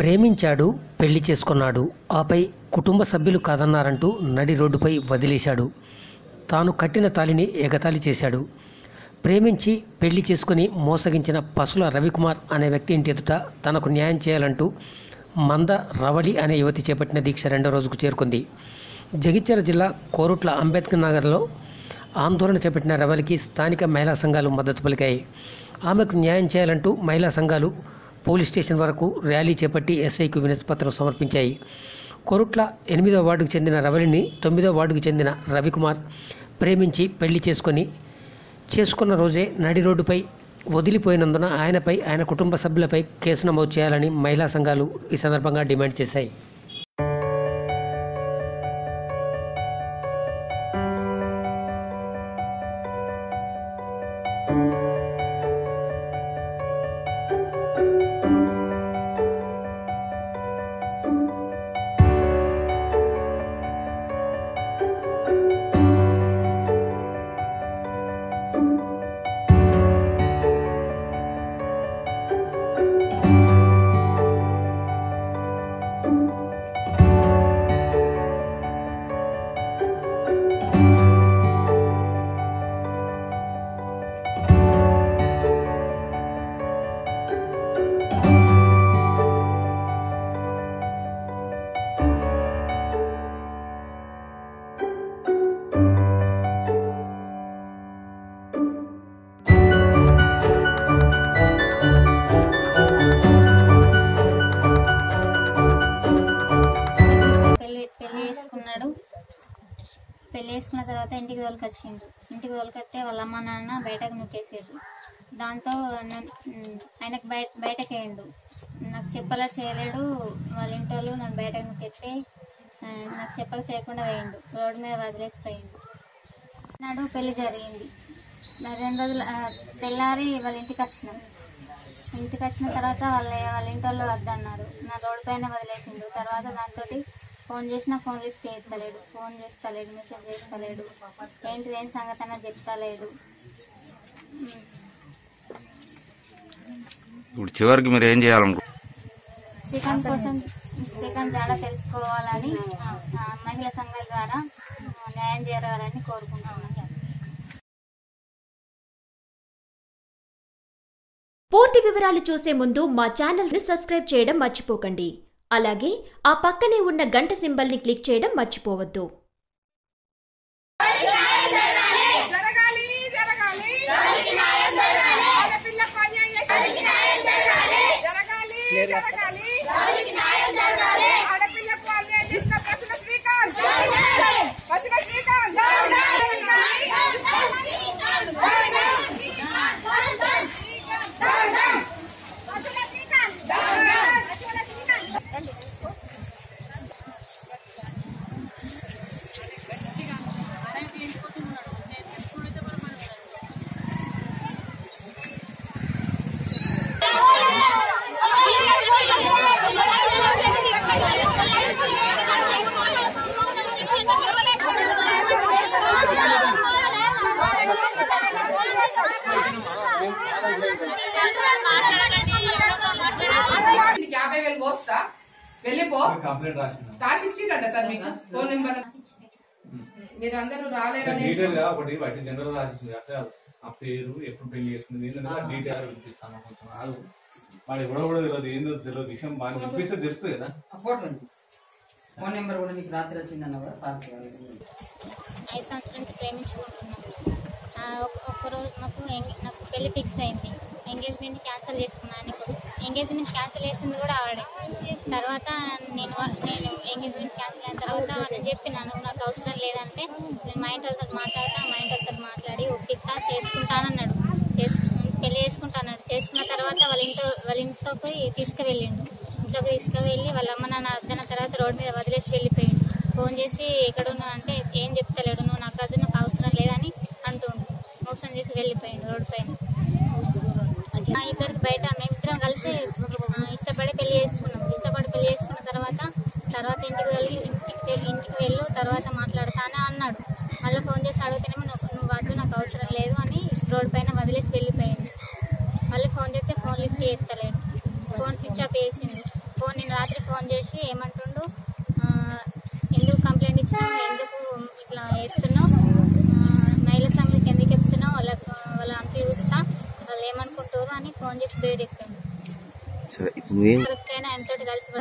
ప్రేమించాడు, పెళ్లి చేసుకున్నాడు. ఆపై కుటుంబ సభ్యులు కాదన్నారంటూ నడి రోడ్డుపై వదిలేశాడు. తాను కట్టిన తాలిని ఎగతాళి చేశాడు. ప్రేమించి పెళ్లి చేసుకుని మోసగించిన పసుల రవికుమార్ అనే వ్యక్తి ఇంటి ఎదుట తనకు న్యాయం చేయాలంటూ మంద రవళి అనే యువతి చేపట్టిన దీక్ష రెండో రోజుకు చేరుకుంది. జగిత్యాల జిల్లా కోరుట్ల అంబేద్కర్ నగర్లో ఆందోళన చేపట్టిన రవళికి స్థానిక మహిళా సంఘాలు మద్దతు పలికాయి. ఆమెకు న్యాయం చేయాలంటూ మహిళా సంఘాలు పోలీస్ స్టేషన్ వరకు ర్యాలీ చేపట్టి ఎస్ఐకు వినతిపత్రం సమర్పించాయి. కోరుట్ల 8వ వార్డుకు చెందిన రవళిని 9వ వార్డుకు చెందిన రవికుమార్ ప్రేమించి పెళ్లి చేసుకున్న రోజే నడి రోడ్డుపై వదిలిపోయినందున ఆయనపై, ఆయన కుటుంబ సభ్యులపై కేసు నమోదు చేయాలని మహిళా సంఘాలు ఈ సందర్భంగా డిమాండ్ చేశాయి. పెళ్లి చేసుకున్న తర్వాత ఇంటికి తోలుకొచ్చిండు. ఇంటికి తోలుకొస్తే వాళ్ళ అమ్మ నాన్న బయటకు నొక్కేసారు. దాంతో ఆయనకు బయటకు వేయండు. నాకు చెప్పలా చేయలేడు. వాళ్ళ ఇంట్లో నన్ను బయటకు నొక్కేస్తే నాకు చెప్పక చేయకుండా వేయండు. రోడ్డు మీద వదిలేసిపోయిండు. నాడు పెళ్లి జరిగింది. 2 రోజులు తెల్లారి వాళ్ళ ఇంటికి వచ్చినాం. ఇంటికి వచ్చిన తర్వాత వాళ్ళ ఇంట్లో వద్దన్నారు. నా రోడ్డు పైన వదిలేసిండు. తర్వాత దాంతో ఫోన్ చేసినా ఫోన్ లిఫ్ట్ చేస్తలేడు. ఫోన్ చేస్తలేడు, మెసేజ్ చేస్తలేడు. ఏంటిది ఏం సంగతి అన్న చెప్తలేడు. ఇప్పుడు చివరికి మీరు ఏం చేయాలనుకో? శ్రీకాంత్ కోసం శ్రీకాంత్ జాడ తెలుసుకోవాలని మహిళా సంఘాల ద్వారా న్యాయం జరగాలని కోరుకుంటున్నాను. పూర్తి వివరాలు చూసే ముందు మా ఛానల్ని సబ్స్క్రైబ్ చేయడం మర్చిపోకండి. అలాగే ఆ పక్కనే ఉన్న గంట సింబల్ని క్లిక్ చేయడం మర్చిపోవద్దు. వెళ్ళిపో రాసిచ్చిండ సార్ మీకు ఫోన్ నెంబర్. మీరు అందరూ రాలేరని ఒకటి జనరల్ రాసిచ్చింది. అంటే ఆ పేరు ఎప్పుడు పెళ్లి చేసుకుంది డీటెయిల్ వినిపిస్తాను. కొంచెం రాదు వాడు ఎవడో కూడా తెలియదు, ఏందో తెలియదు. విషయం బాగా వినిపిస్తే తెలుస్తుంది కదా. ఫోన్ నెంబర్ కూడా నీకు రాత్రి వచ్చిందన్న కదా. 5 సంవత్సరాల నుంచి ప్రేమించుకుంటున్నాను. ఒక్కరోజు నాకు పెళ్లి ఫిక్స్ అయింది. ఎంగేజ్మెంట్ క్యాన్సిల్ చేసుకున్నాను. ఎంగేజ్మెంట్ క్యాన్సిల్ చేసింది కూడా ఆవిడే. తర్వాత నేను ఎంగేజ్మెంట్ క్యాన్సిల్ అయిన తర్వాత నేను చెప్పినాను నాకు అవసరం లేదంటే నేను మా ఇంటి వాళ్ళతో మాట్లాడి ఒప్పిస్తా చేసుకుంటానన్నాడు. పెళ్లి చేసుకుంటానన్నాడు. చేసుకున్న తర్వాత వాళ్ళ ఇంట్లోకి తీసుకువెళ్ళిండు. ఇంట్లోకి తీసుకువెళ్ళి వాళ్ళ అమ్మ నాన్న అద్దన తర్వాత రోడ్డు మీద వదిలేసి వెళ్ళిపోయిండు. ఫోన్ చేసి ఎక్కడున్నా అంటే ఏం చెప్తలేడు. నువ్వు నాకు అవసరం లేదని అంటుండు. మోసం చేసి వెళ్ళిపోయిండు రోడ్డు పైన. ఇద్దరికి బయట మేమిద్దరం కలిసి ఇష్టపడి పెళ్లి చేసుకున్న తర్వాత ఇంటికి వెళ్ళు తర్వాత మాట్లాడతానే అన్నాడు. మళ్ళీ ఫోన్ చేసి అడిగితేనేమో నువ్వు వద్దు నాకు అవసరం లేదు అని రోడ్డు పైన వదిలేసి వెళ్ళిపోయింది. మళ్ళీ ఫోన్ చేస్తే ఫోన్ లిఫ్ట్ చేస్తలేడు. ఫోన్ స్విచ్ ఆఫ్ చేసిండు. నేను రాత్రి ఫోన్ చేసి ఏమంటుండు, ఎందుకు కంప్లైంట్ ఇచ్చినావు, ఎందుకు ఇట్లా ఎత్తున్నావు, మహిళా సంఘానికి ఎందుకు చెప్తున్నావు, వాళ్ళ అంత చూస్తా, వాళ్ళు ఏమనుకుంటారు అని ఫోన్ చేసి బెదిరిస్తుండు. సరే ఇప్పుడు ఎవరికైనా ఆయనతోటి కలిసి